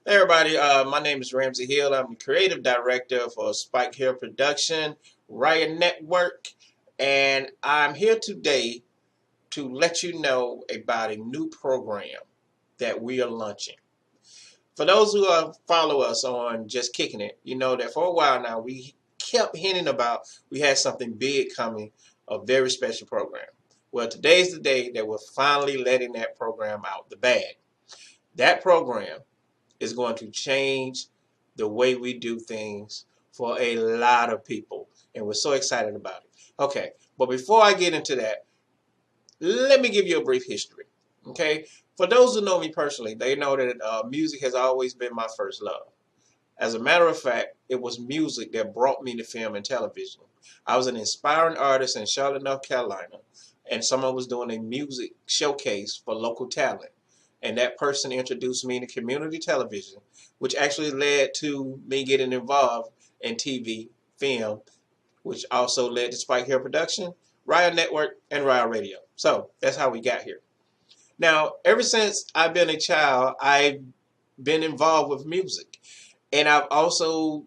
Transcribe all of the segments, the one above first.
Hey everybody, my name is Ramsey Hill. I'm the creative director for Spike Hill Production, Raia Network, and I'm here today to let you know about a new program that we are launching. For those who follow us on Just Kicking It, you know that for a while now we kept hinting about we had something big coming, a very special program. Well, today's the day that we're finally letting that program out the bag. That program is going to change the way we do things for a lot of people. And we're so excited about it. Okay, but before I get into that, let me give you a brief history. Okay, for those who know me personally, they know that music has always been my first love. As a matter of fact, it was music that brought me to film and television. I was an inspiring artist in Charlotte, North Carolina, and someone was doing a music showcase for local talent. And that person introduced me to community television, which actually led to me getting involved in TV, film, which also led to Spike Hill Production, Raia Network, and Raia Radio. So that's how we got here. Now, ever since I've been a child, I've been involved with music. And I've also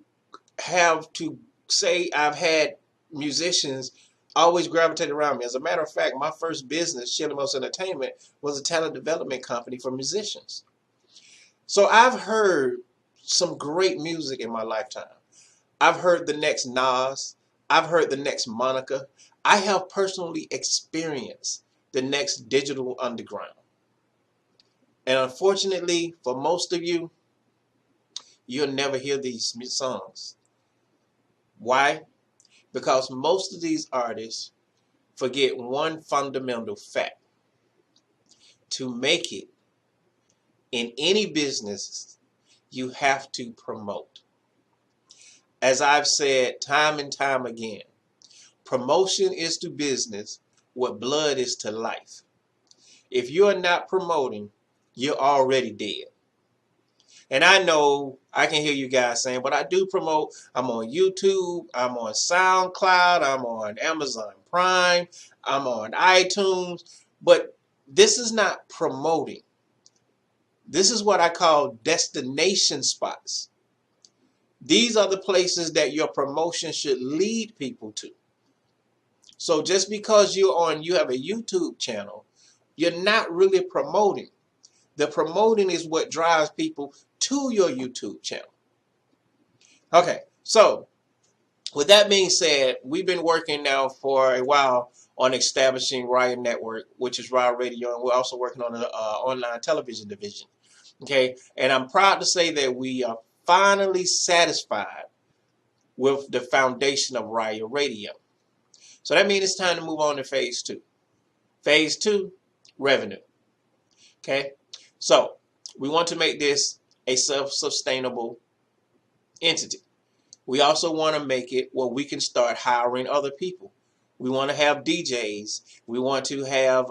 have to say I've had musicians always gravitate around me. As a matter of fact, my first business, Chillimos Entertainment, was a talent development company for musicians. So I've heard some great music in my lifetime. I've heard the next Nas. I've heard the next Monica. I have personally experienced the next Digital Underground. And unfortunately, for most of you, you'll never hear these songs. Why? Because most of these artists forget one fundamental fact. To make it in any business, you have to promote. As I've said time and time again, promotion is to business what blood is to life. If you're not promoting, you're already dead. And I know I can hear you guys saying, but I do promote. I'm on YouTube. I'm on SoundCloud. I'm on Amazon Prime. I'm on iTunes. But this is not promoting. This is what I call destination spots. These are the places that your promotion should lead people to. So just because you have a YouTube channel, you're not really promoting. The promoting is what drives people to your YouTube channel. Okay, so with that being said, we've been working now for a while on establishing Raia Network, which is Raia Radio, and we're also working on an online television division. Okay, and I'm proud to say that we are finally satisfied with the foundation of Raia Radio. So that means it's time to move on to phase two. Phase two, revenue. Okay, so we want to make this a self-sustainable entity. We also want to make it where we can start hiring other people. We want to have DJs. We want to have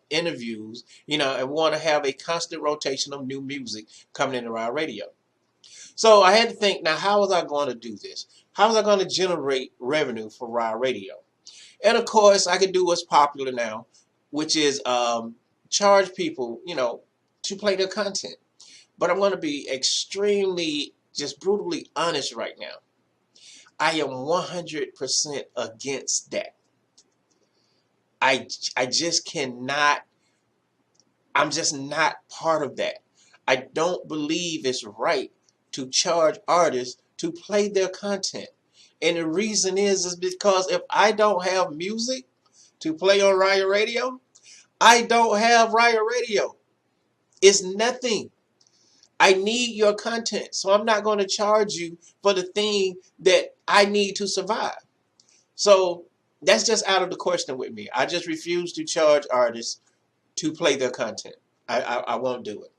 interviews, and we want to have a constant rotation of new music coming into our radio. So I had to think, now how was I going to do this? How was I going to generate revenue for Raia Radio? And of course, I could do what's popular now, which is charge people, to play their content. But I'm going to be extremely, just brutally honest right now. I am 100% against that. I just cannot, I'm just not part of that. I don't believe it's right to charge artists to play their content. And the reason is because if I don't have music to play on Raia Radio, I don't have Raia Radio. It's nothing. I need your content, so I'm not going to charge you for the thing that I need to survive. So that's just out of the question with me. I just refuse to charge artists to play their content. I won't do it.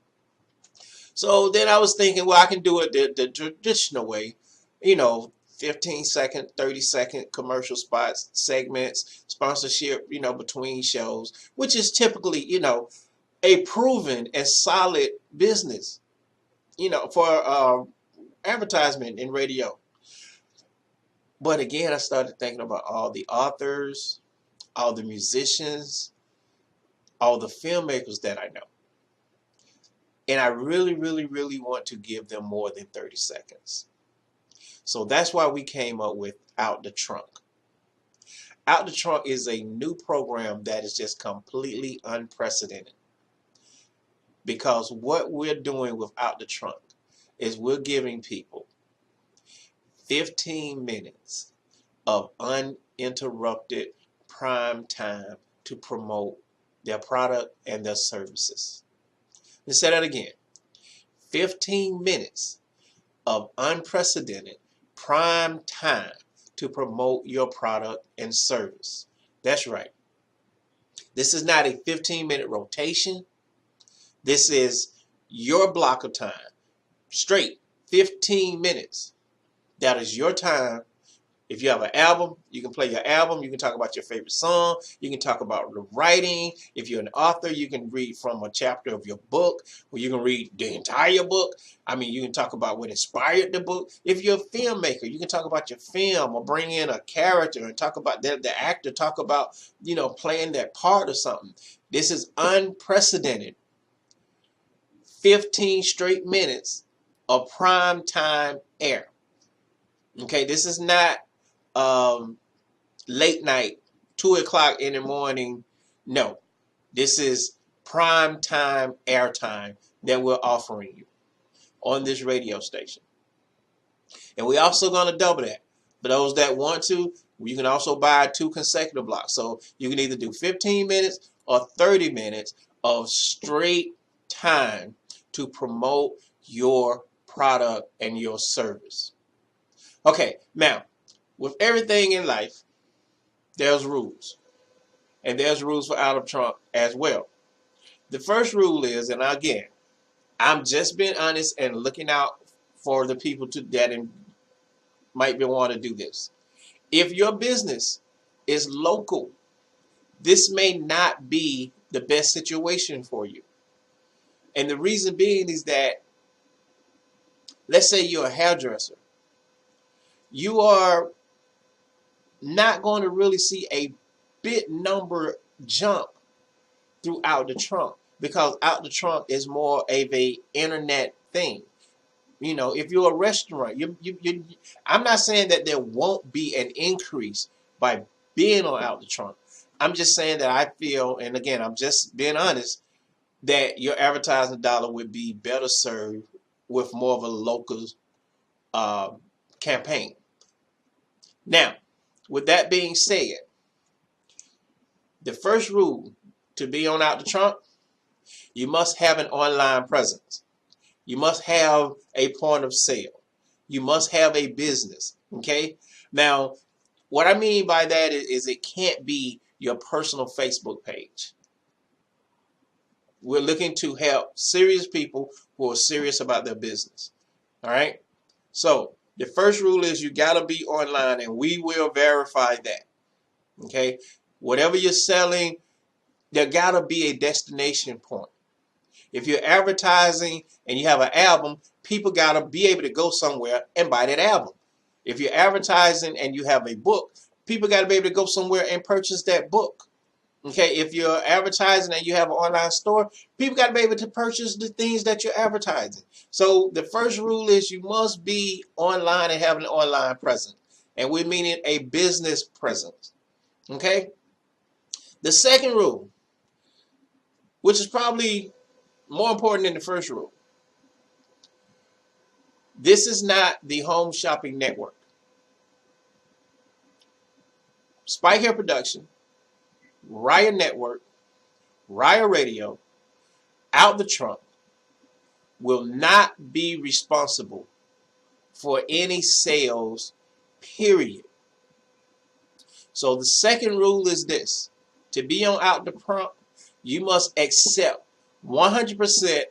So then I was thinking, well, I can do it the traditional way, 15-second, 30-second commercial spots, segments, sponsorship, between shows, which is typically, a proven and solid business, for advertisement in radio. But again, I started thinking about all the authors, all the musicians, all the filmmakers that I know. And I really, really, really want to give them more than 30 seconds. So that's why we came up with Out the Trunk. Out the Trunk is a new program that is just completely unprecedented. Because what we're doing with Out the Trunk is we're giving people 15 minutes of uninterrupted prime time to promote their product and their services. Let's say that again. 15 minutes of unprecedented prime time to promote your product and service. That's right. This is not a 15-minute rotation. This is your block of time. Straight 15 minutes. That is your time. If you have an album, you can play your album. You can talk about your favorite song. You can talk about the writing. If you're an author, you can read from a chapter of your book, or you can read the entire book. I mean, you can talk about what inspired the book. If you're a filmmaker, you can talk about your film or bring in a character and talk about the actor, talk about, playing that part or something. This is unprecedented. 15 straight minutes of prime time air. Okay, this is not late night, 2 o'clock in the morning. No, this is prime time airtime that we're offering you on this radio station. And we're also going to double that. For those that want to, you can also buy 2 consecutive blocks. So you can either do 15 minutes or 30 minutes of straight time to promote your product and your service. Okay, now, with everything in life, there's rules. And there's rules for Out of Trunk as well. The first rule is, and again, I'm just being honest and looking out for the people that might want to do this. If your business is local, this may not be the best situation for you. And the reason being is that, let's say you're a hairdresser. You are not going to really see a bit number jump through Out the Trunk, because Out the Trunk is more of a internet thing. If you're a restaurant, I'm not saying that there won't be an increase by being on Out the Trunk. I'm just saying that I feel, and again, I'm just being honest, that your advertising dollar would be better served with more of a local campaign. Now, with that being said, the first rule to be on Out the Trunk, you must have an online presence. You must have a point of sale. You must have a business. Okay? Now, what I mean by that is it can't be your personal Facebook page. We're looking to help serious people who are serious about their business. All right? So, the first rule is you got to be online, and we will verify that. Okay? Whatever you're selling, there got to be a destination point. If you're advertising and you have an album, people got to be able to go somewhere and buy that album. If you're advertising and you have a book, people got to be able to go somewhere and purchase that book. Okay, if you're advertising and you have an online store, people got to be able to purchase the things that you're advertising. So the first rule is you must be online and have an online presence. And we mean it a business presence. Okay? The second rule, which is probably more important than the first rule. This is not the home shopping network. Spike Hair Production, Raia Network, Raia Radio, Out the Trunk will not be responsible for any sales, period. So the second rule is this. To be on Out the Trunk, you must accept 100%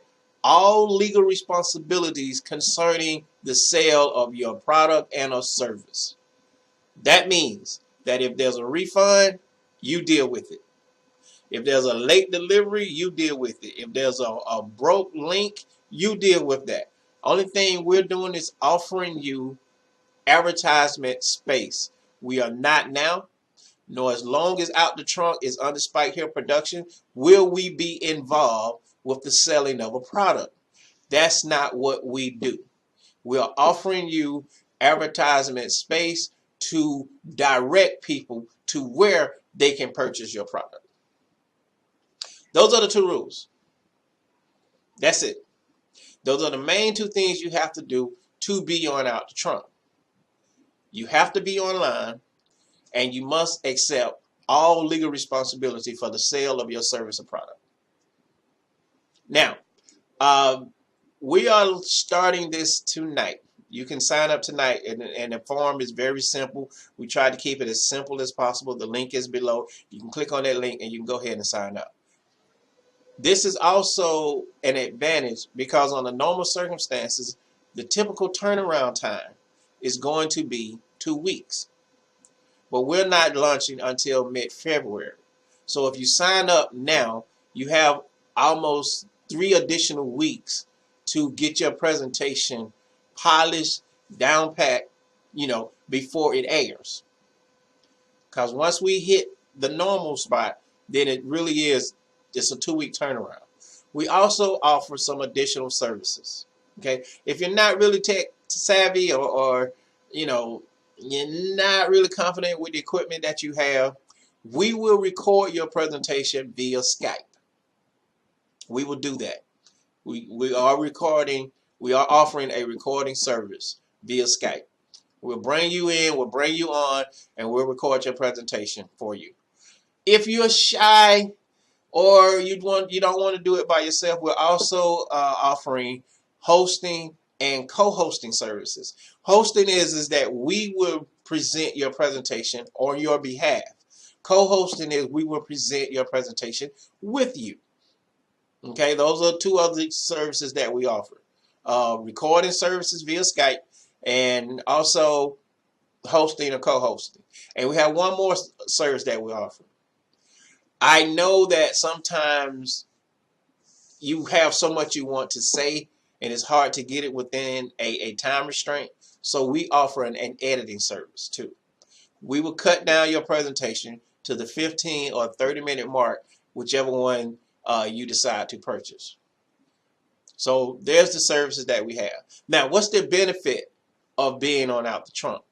all legal responsibilities concerning the sale of your product and or service. That means that if there's a refund, you deal with it. If there's a late delivery, you deal with it. If there's a broke link, you deal with that. Only thing we're doing is offering you advertisement space. We are not now, nor as long as Out the Trunk is under Spike Hair Production, will we be involved with the selling of a product. That's not what we do. We are offering you advertisement space to direct people to where they can purchase your product. Those are the two rules. That's it. Those are the main two things you have to do to be on Out the Trunk. You have to be online, and you must accept all legal responsibility for the sale of your service or product. Now, we are starting this tonight. You can sign up tonight, and the form is very simple. We try to keep it as simple as possible. The link is below. You can click on that link, and you can go ahead and sign up. This is also an advantage because under normal circumstances, the typical turnaround time is going to be 2 weeks. But we're not launching until mid-February. So if you sign up now, you have almost 3 additional weeks to get your presentation polished, down pat, before it airs. Because once we hit the normal spot, then it really is just a 2-week turnaround. We also offer some additional services. Okay, if you're not really tech savvy or you're not really confident with the equipment that you have, we will record your presentation via Skype. We will do that. We are recording. We are offering a recording service via Skype. We'll bring you in, we'll bring you on, and we'll record your presentation for you. If you're shy or you don't want to do it by yourself, we're also offering hosting and co-hosting services. Hosting is that we will present your presentation on your behalf. Co-hosting is we will present your presentation with you. Okay, those are 2 other services that we offer. Recording services via Skype, and also hosting or co-hosting. And we have one more service that we offer. I know that sometimes you have so much you want to say, and it's hard to get it within a time restraint. So we offer an editing service too. We will cut down your presentation to the 15 or 30-minute mark, whichever one you decide to purchase. So there's the services that we have. Now, what's the benefit of being on Out the Trunk?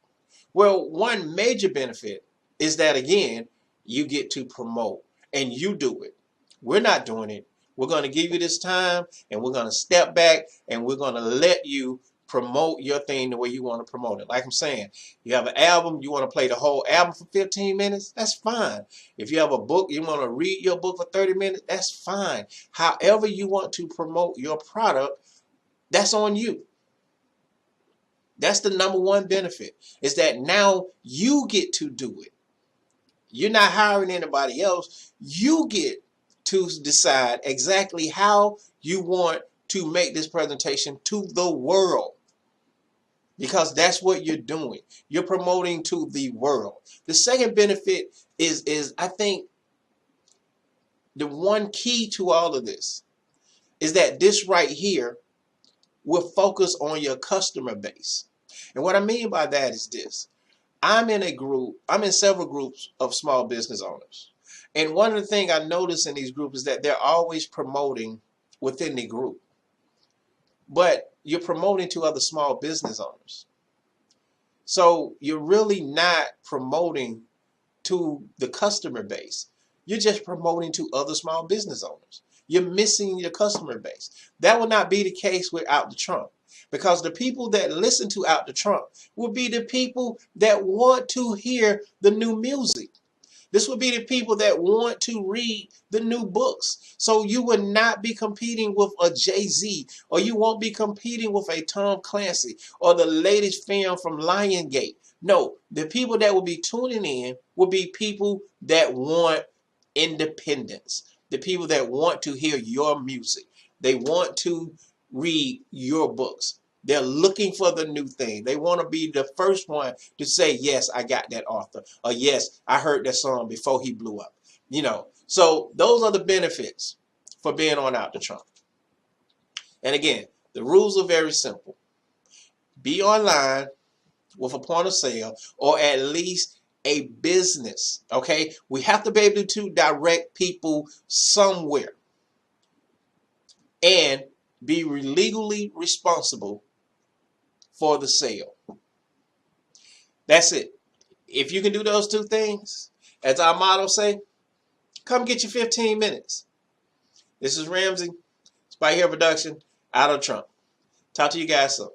Well, one major benefit is that, again, you get to promote, and you do it. We're not doing it. We're going to give you this time, and we're going to step back, and we're going to let you promote your thing the way you want to promote it. Like I'm saying, you have an album, you want to play the whole album for 15 minutes, that's fine. If you have a book, you want to read your book for 30 minutes, that's fine. However you want to promote your product, that's on you. That's the number one benefit, is that now you get to do it. You're not hiring anybody else. You get to decide exactly how you want to make this presentation to the world. Because that's what you're doing. You're promoting to the world. The second benefit is I think the one key to all of this is that this right here will focus on your customer base. And what I mean by that is this. I'm in several groups of small business owners. And one of the things I notice in these groups is that they're always promoting within the group. But you're promoting to other small business owners. So you're really not promoting to the customer base. You're just promoting to other small business owners. You're missing your customer base. That will not be the case with Out the Trunk, because the people that listen to Out the Trunk will be the people that want to hear the new music. This would be the people that want to read the new books. So you would not be competing with a Jay-Z, or you won't be competing with a Tom Clancy or the latest film from Lionsgate. No, the people that will be tuning in will be people that want independence. The people that want to hear your music. They want to read your books. They're looking for the new thing. They want to be the first one to say, yes, I got that author. Or yes, I heard that song before he blew up. So those are the benefits for being on Out the Trunk. And again, the rules are very simple. Be online with a point of sale, or at least a business. Okay? We have to be able to direct people somewhere. And be legally responsible for the sale. That's it. If you can do those two things, as our motto say, come get your 15 minutes. This is Ramsey, Spike Hair Production, out of Trump. Talk to you guys soon.